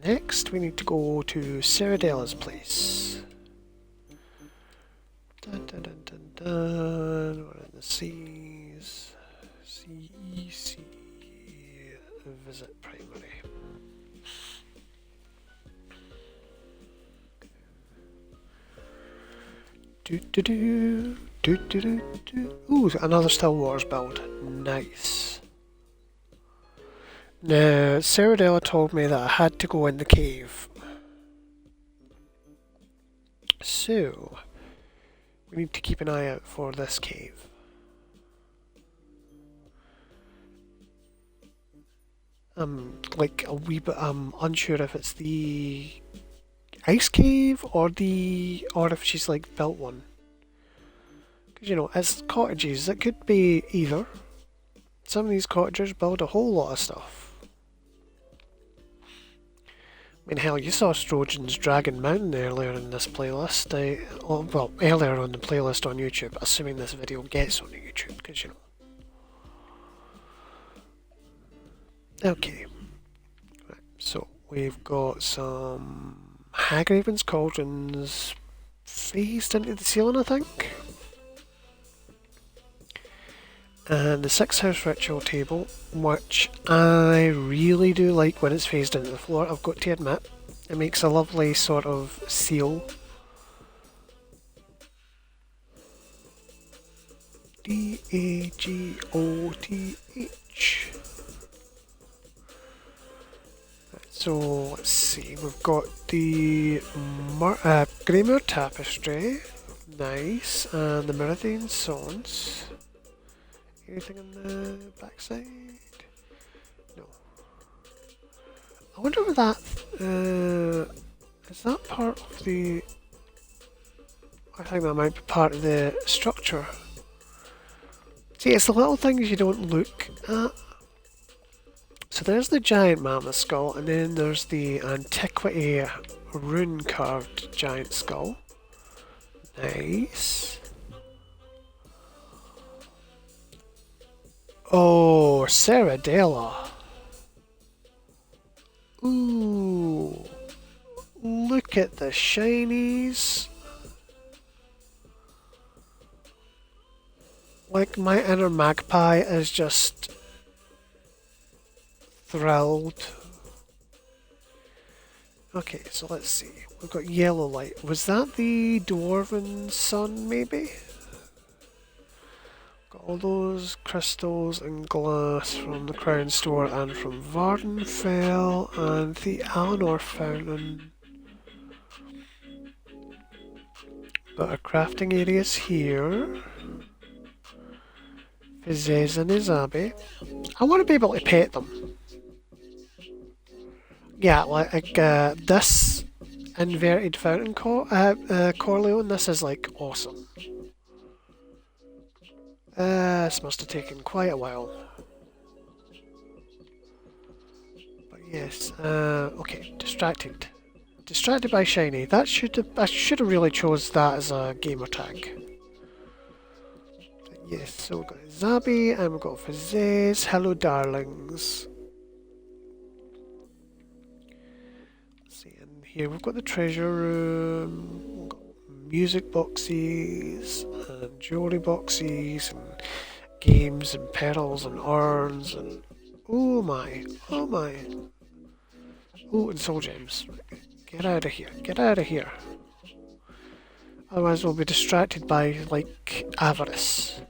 next we need to go to Ceredella's place. Dun dun dun dun dun. We're in the seas. CEC. Visit primary. Ooh, another still waters build. Nice. Now, Ceredella told me that I had to go in the cave. So, we need to keep an eye out for this cave. Like a wee bit, I'm unsure if it's the ice cave or if she's like built one. Because you know, it's cottages, it could be either. Some of these cottagers build a whole lot of stuff. I mean, hell, you saw Strojan's Dragon Mountain earlier in this playlist. Well, earlier on the playlist on YouTube, assuming this video gets on YouTube, because you know. Okay. Right, so we've got some Hagraven's cauldrons phased into the ceiling, I think. And the 6-house ritual table, which I really do like when it's phased into the floor, I've got to admit. It makes a lovely sort of seal. D-A-G-O-T-H. So let's see, we've got the Greymoor tapestry, nice, and the Meridian Sons. Anything on the backside? No. I wonder if that is that part of the. I think that might be part of the structure. See, it's the little things you don't look at. So there's the giant mammoth skull, and then there's the antiquity rune carved giant skull. Nice. Oh, Ceredella. Ooh. Look at the shinies. Like, my inner magpie is just thrilled. Okay, so let's see. We've got yellow light. Was that the Dwarven Sun, maybe? Got all those crystals and glass from the Crown Store and from Vardenfell and the Alinor Fountain. Got our crafting areas here. Fizzes and Izabi. I want to be able to pet them. Yeah, like this inverted fountain Corleone, this is like awesome. This must have taken quite a while. But yes, okay, distracted. Distracted by shiny. I should have really chose that as a gamer tag. But yes, so we've got Zabi and we've got Fizzes. Hello darlings. Here we've got the treasure room, we've got music boxes and jewellery boxes and games and petals and urns and oh my, oh, and soul gems. Get out of here, get out of here. Otherwise we'll be distracted by like avarice.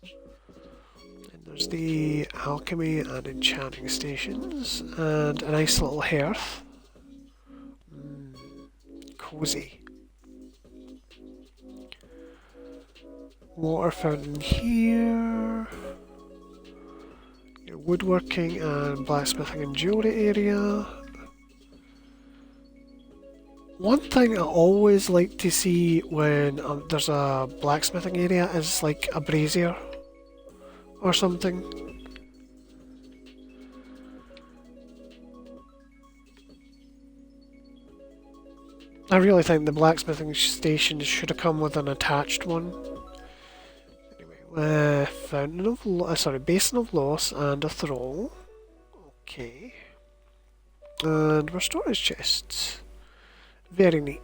And there's the alchemy and enchanting stations and a nice little hearth. Cozy. Water fountain here. Your woodworking and blacksmithing and jewellery area. One thing I always like to see when there's a blacksmithing area is like a brazier or something. I really think the blacksmithing station should have come with an attached one. Anyway, Basin of Loss and a Thrall. Okay. And more storage chests. Very neat.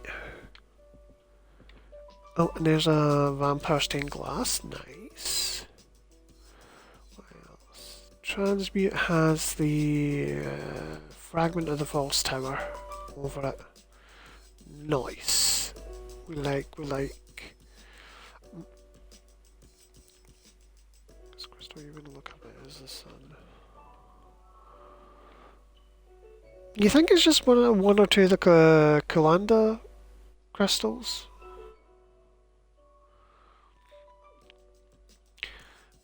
Oh, and there's a vampire stained glass. Nice. What else? Transmute has the fragment of the false tower over it. Nice. We like. This crystal you're gonna look up at is the sun. You think it's just one or two of the Kulanda crystals?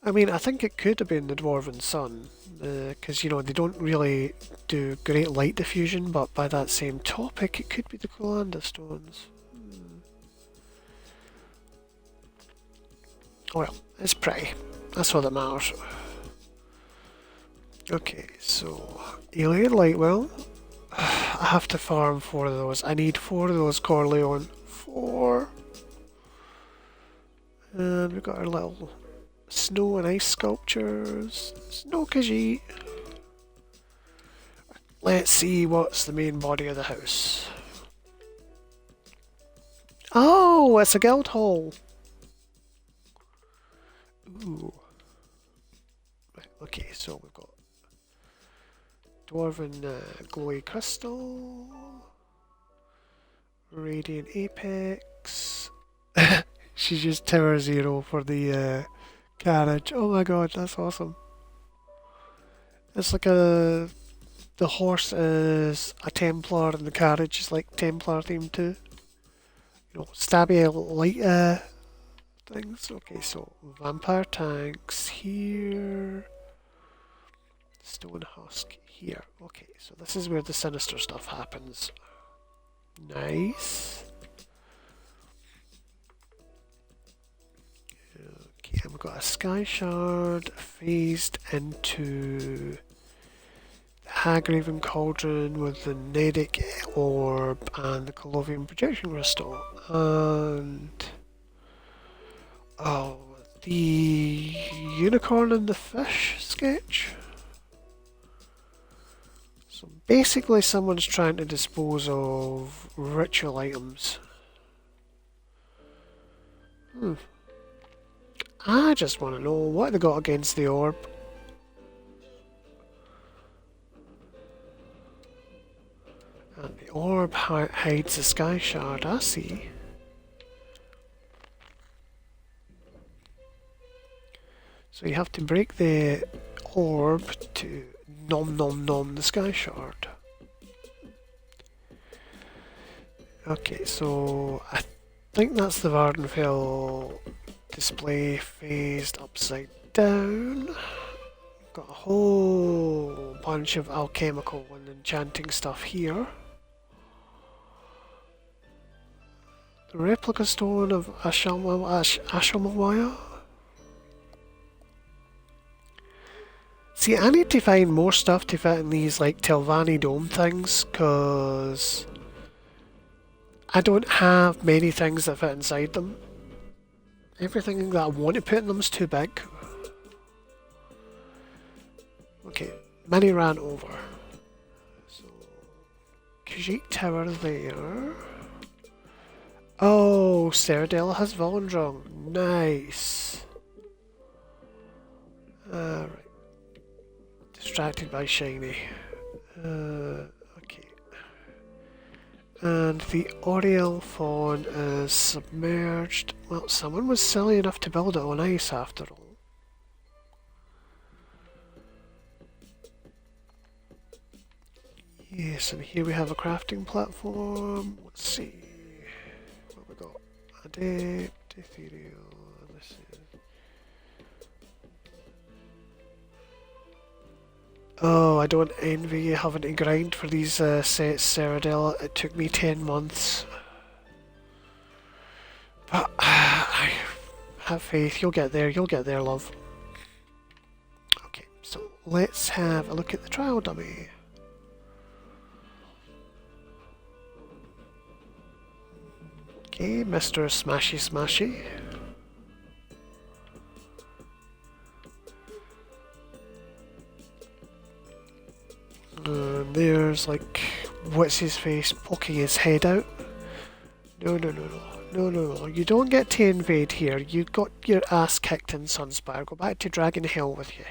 I mean, I think it could have been the Dwarven Sun, because, you know, they don't really do great light diffusion, but by that same topic, it could be the Kulanda stones. Well, it's pretty. That's all that matters. Okay, so Alien Lightwell. I have to farm 4 of those. I need 4 of those Corleone. 4. And we've got our little snow and ice sculptures. Snow Khajiit. Let's see what's the main body of the house. Oh, it's a guild hall. Ooh. Right, okay, so we've got Dwarven Glowy Crystal, Radiant Apex. She's just Tower 0 for the carriage. Oh my god, that's awesome. It's like the horse is a Templar and the carriage is like Templar themed too. You know, stabby light things. Okay, so vampire tanks here. Stone husk here. Okay, so this is where the sinister stuff happens. Nice. Okay, and we've got a sky shard phased into the Hagraven cauldron with the Nedic orb and the Colovian projection crystal. And oh, the unicorn and the fish sketch. So basically someone's trying to dispose of ritual items. I just want to know what they got against the orb. And the orb hides the sky shard, I see. So you have to break the orb to nom the sky shard. Okay, so I think that's the Vardenfell display phased upside down. Got a whole bunch of alchemical and enchanting stuff here. The replica stone of Ashamawaya. See, I need to find more stuff to fit in these like Telvanni dome things, cause I don't have many things that fit inside them. Everything that I want to put in them is too big. Okay, mini ran over. So, Khajiit Tower there. Oh, Ceredella has Volendrung. Nice. Alright. Distracted by Shiny. Okay. And the Oriel Fawn is submerged. Well, someone was silly enough to build it on ice after all. Yes, and here we have a crafting platform. Let's see. What we got? Adept, Ethereal, this is... Oh, I don't envy you having to grind for these sets, Ceredella. It took me 10 months. But I have faith, you'll get there, love. Okay, so let's have a look at the trial dummy. Okay, Mr. Smashy Smashy. And there's like what's his face poking his head out. No, no, no, no. No, no, no. You don't get to invade here. You got your ass kicked in Sunspire. Go back to Dragon Hill with you.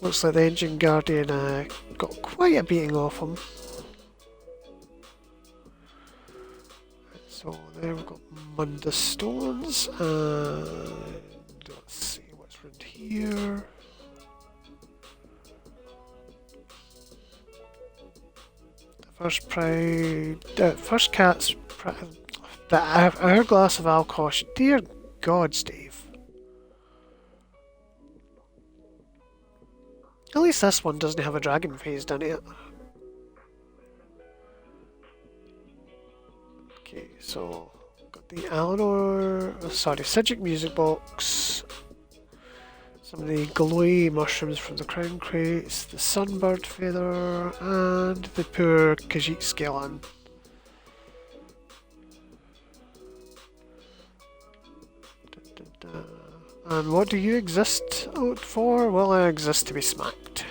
Looks like the Engine Guardian got quite a beating off him. So there we've got Munda Stones, and let's see what's around here. First cat's the hourglass of Alkosh. Dear God, Steve. At least this one doesn't have a dragon phased in it. Okay, so got the Sigic music box. Some of the glowy mushrooms from the crown crates, the sunbird feather, and the poor Khajiit skeleton. And what do you exist out for? Well, I exist to be smacked.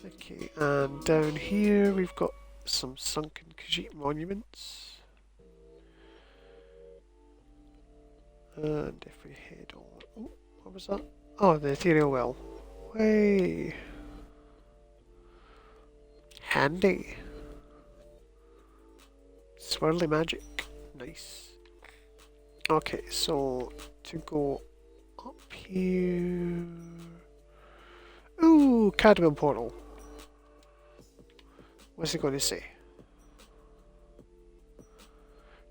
Okay, and down here we've got some sunken Khajiit monuments. And if we head on... Oh, what was that? Oh, the ethereal well. Way. Handy. Swirly magic. Nice. Okay, so to go up here... Ooh, Cadmium Portal. What's he going to say?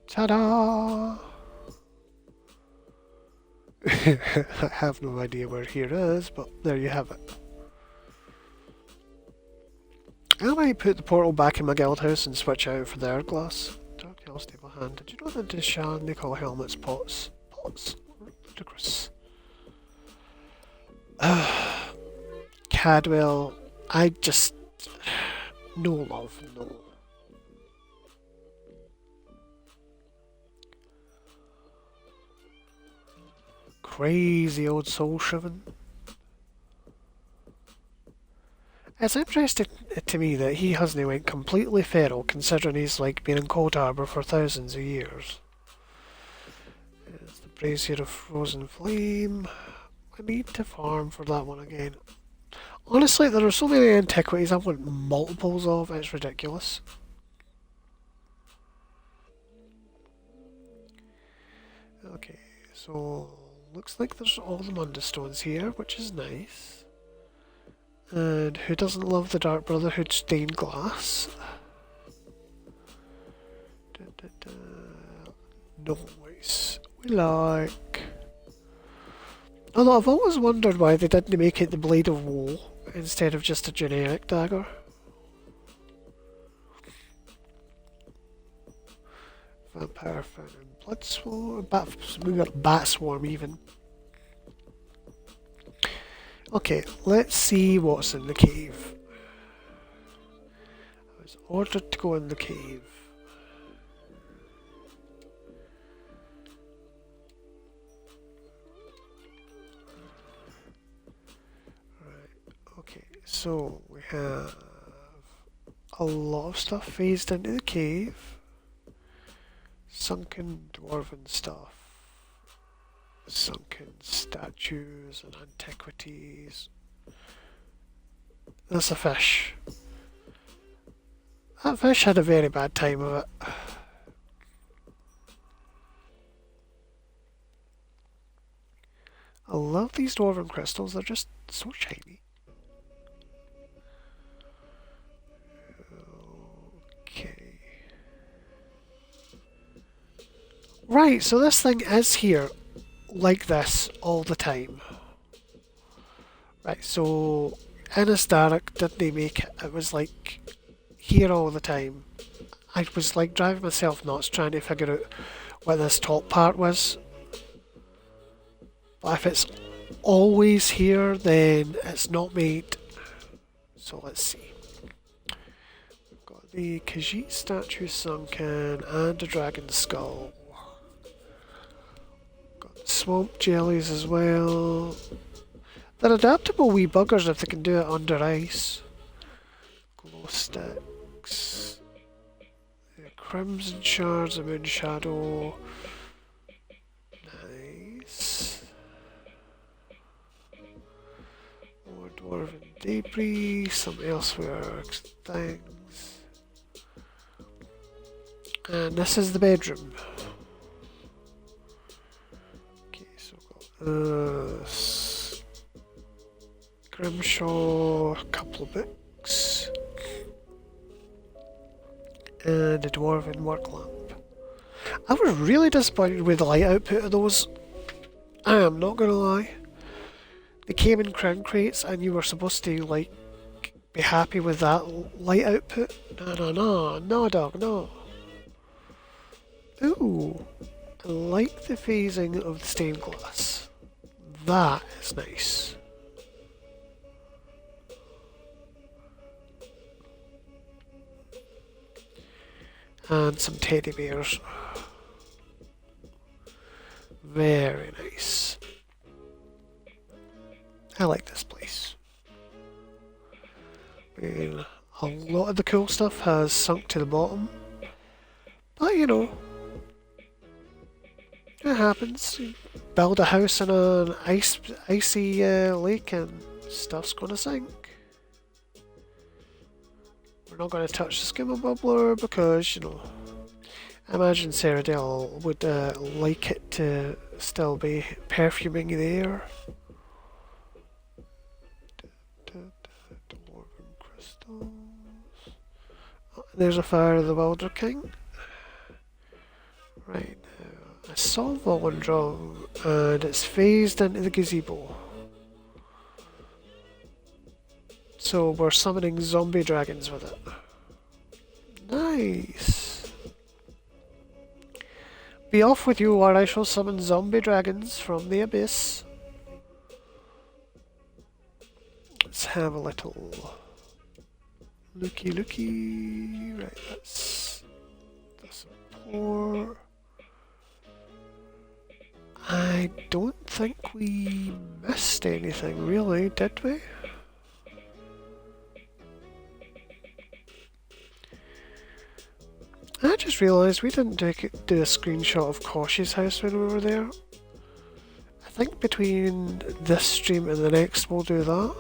Ta-da! I have no idea where here is, but there you have it. I might put the portal back in my guild house and switch out for the hourglass. Dark Hill Stable Hand. Did you know that Deshan they call helmets pots? Pots? Ludicrous. Cadwell, I just... No love, no. Crazy old soul shivering. It's interesting to me that he hasn't went completely feral, considering he's like been in Cold Harbour for thousands of years. It's the Brazier of Frozen Flame. I need to farm for that one again. Honestly, there are so many antiquities I want multiples of, it's ridiculous. Okay, so looks like there's all the Munda Stones here, which is nice. And who doesn't love the Dark Brotherhood stained glass? Noise. We like. Although I've always wondered why they didn't make it the Blade of Woe instead of just a generic dagger. Vampire Fan and Blood Swarm. We got Bat Swarm even. Okay, let's see what's in the cave. I was ordered to go in the cave. Right, okay, so we have a lot of stuff phased into the cave. Sunken dwarven stuff. Sunken statues and antiquities. That's a fish. That fish had a very bad time of it. I love these dwarven crystals, they're just so shiny. Okay. Right, so this thing is here like this all the time. Right, so Innisdarek didn't make it. It was like here all the time. I was like driving myself nuts trying to figure out what this top part was. But if it's always here, then it's not made. So let's see. We've got the Khajiit statue sunken and a dragon skull. Swamp jellies as well. They're adaptable wee buggers if they can do it under ice. glow sticks. Crimson shards of moon shadow. Nice. More dwarven debris, some elsewhere things. And this is the bedroom. Okay, so we've got Grimshaw, a couple of books, and a dwarven work lamp. I was really disappointed with the light output of those. I am not gonna lie. They came in crown crates and you were supposed to like be happy with that light output. No dog, no. Ooh, I like the phasing of the stained glass. That is nice. And some teddy bears. Very nice. I like this place. I mean, a lot of the cool stuff has sunk to the bottom. But you know, it happens. You build a house in an icy lake and stuff's gonna sink. We're not going to touch the skimmer bubbler because, you know, I imagine Ceredella would like it to still be perfuming the air. Dwarven crystals. Oh, there's a fire of the Wilder King. Right now, I saw Volendrong and it's phased into the gazebo. So we're summoning zombie dragons with it. Nice. Be off with you or I shall summon zombie dragons from the abyss. Let's have a little looky. Right, that's pour. I don't think we missed anything really, did we? I just realised we didn't do a screenshot of Kosh's house when we were there. I think between this stream and the next we'll do that.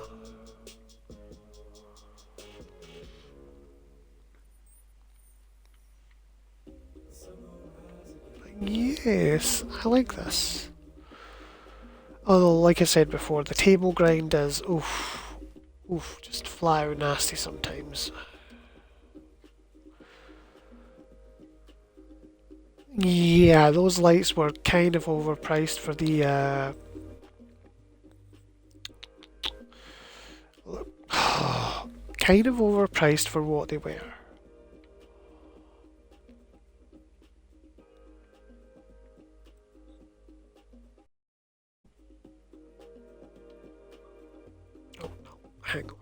Yes, I like this. Although, like I said before, the table grind is oof, just flat out nasty sometimes. Yeah, those lights were kind of overpriced for the kind of overpriced for what they were. Oh no, hang on.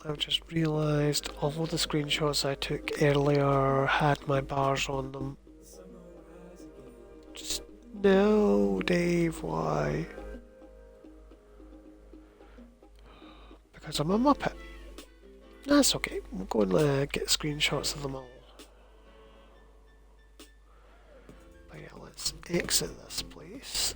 I've just realised all of the screenshots I took earlier had my bars on them. Just no, Dave, why? Because I'm a Muppet. That's okay, we'll go and get screenshots of them all. But yeah, let's exit this place.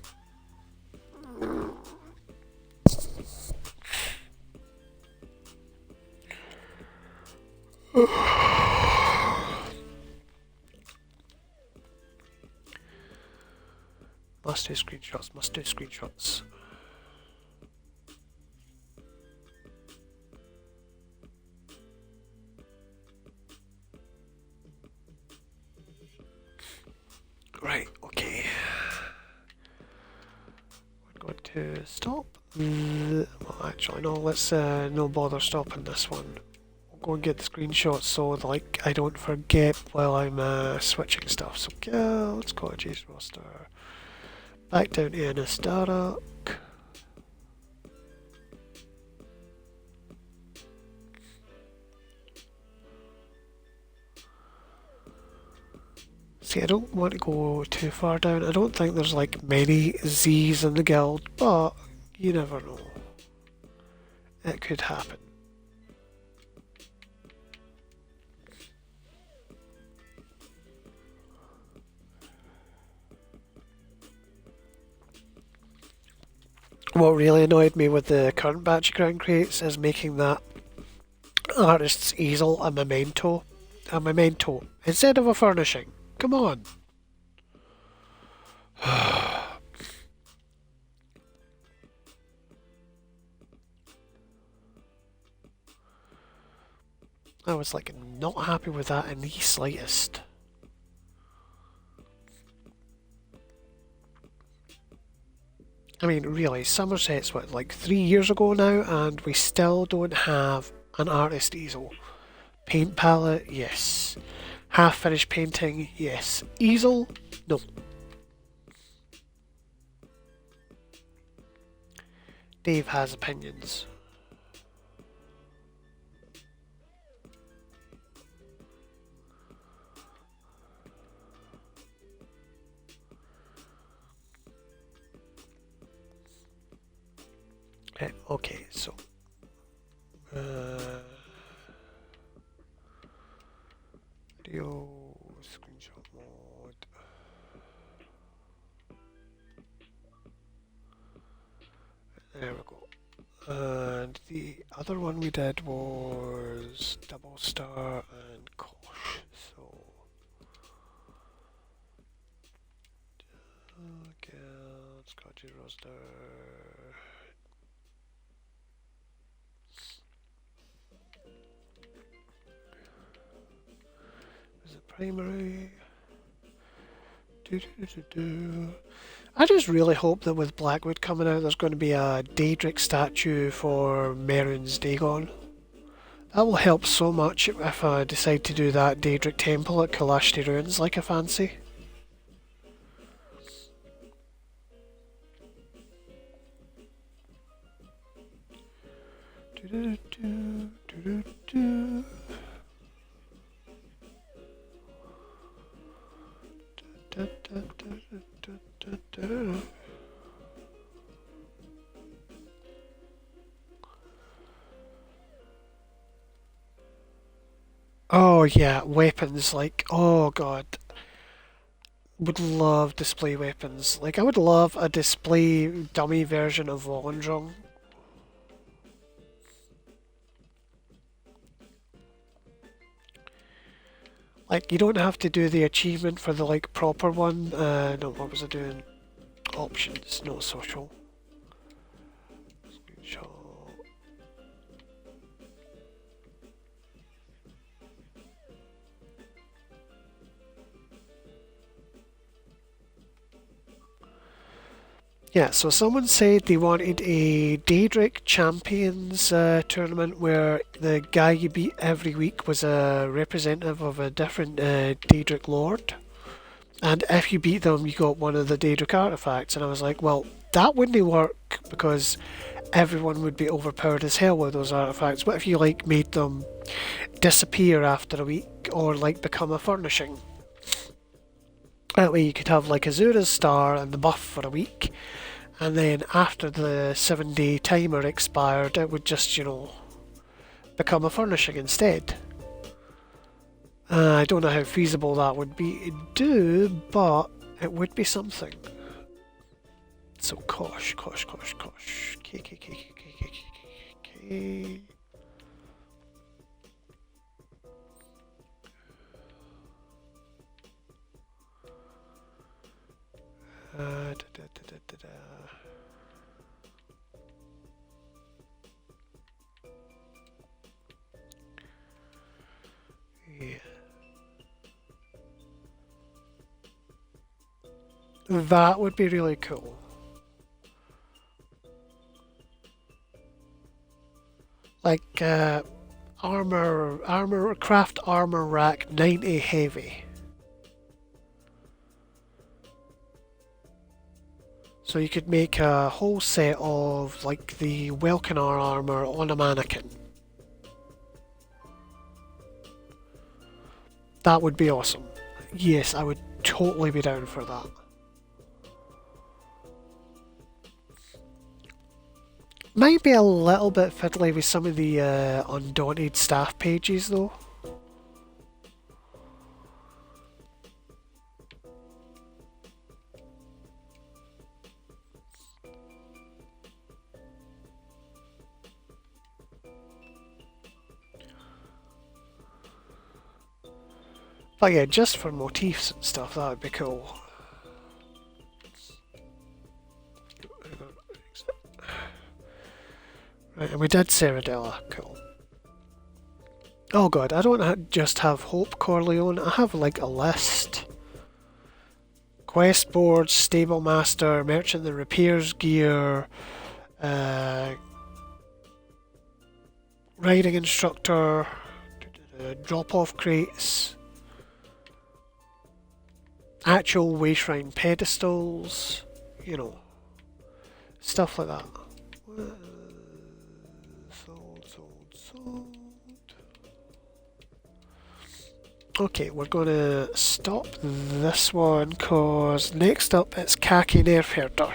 Must do screenshots. Right, okay. We're going to stop. Well, actually, no, let's no bother stopping this one. We'll go and get the screenshots so, like, I don't forget while I'm switching stuff. So, yeah, let's Cottages roster. Back down to Anastarak. See, I don't want to go too far down. I don't think there's like many Z's in the guild, but you never know. It could happen. What really annoyed me with the current batch of crown crates is making that artist's easel a memento. A memento. Instead of a furnishing. Come on. I was like not happy with that in the slightest. I mean, really, Somerset's what, like 3 years ago now, and we still don't have an artist easel. Paint palette, yes. Half finished painting, yes. Easel, no. Dave has opinions. Okay, so video screenshot mode. There we go. And the other one we did was double star and Kosh. So Scotchy roster. Primary. I just really hope that with Blackwood coming out there's going to be a Daedric statue for Merrin's Dagon. That will help so much if I decide to do that Daedric temple at Kalashti Ruins like I fancy. Oh yeah, weapons, like, oh god. Would love display weapons. Like, I would love a display dummy version of Wallendrong. Like, you don't have to do the achievement for the, like, proper one. No, what was I doing? Options, no social. Screenshot. Yeah, so someone said they wanted a Daedric Champions tournament where the guy you beat every week was a representative of a different Daedric Lord. And if you beat them, you got one of the Daedric artifacts. And I was like, well, that wouldn't work because everyone would be overpowered as hell with those artifacts. What if you, like, made them disappear after a week or, like, become a furnishing? That way you could have, like, Azura's Star and the buff for a week. And then after the 7-day timer expired, it would just, you know, become a furnishing instead. I don't know how feasible that would be to do, but it would be something. So Kosh. K. Yeah. That would be really cool. Like, craft armor rack 90 heavy. So you could make a whole set of, like, the Welkinar armor on a mannequin. That would be awesome. Yes, I would totally be down for that. Might be a little bit fiddly with some of the Undaunted staff pages though. But yeah, just for motifs and stuff, that would be cool. Right, and we did Ceredella, cool. Oh god, I don't just have Hope Corleone, I have like a list. Quest board, stable master, merchant that repairs gear, riding instructor, drop-off crates, actual wayshrine pedestals, you know, stuff like that. Sold. Okay, we're going to stop this one because next up it's Khaki Nerf Herder.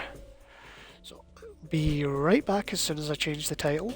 So, be right back as soon as I change the title.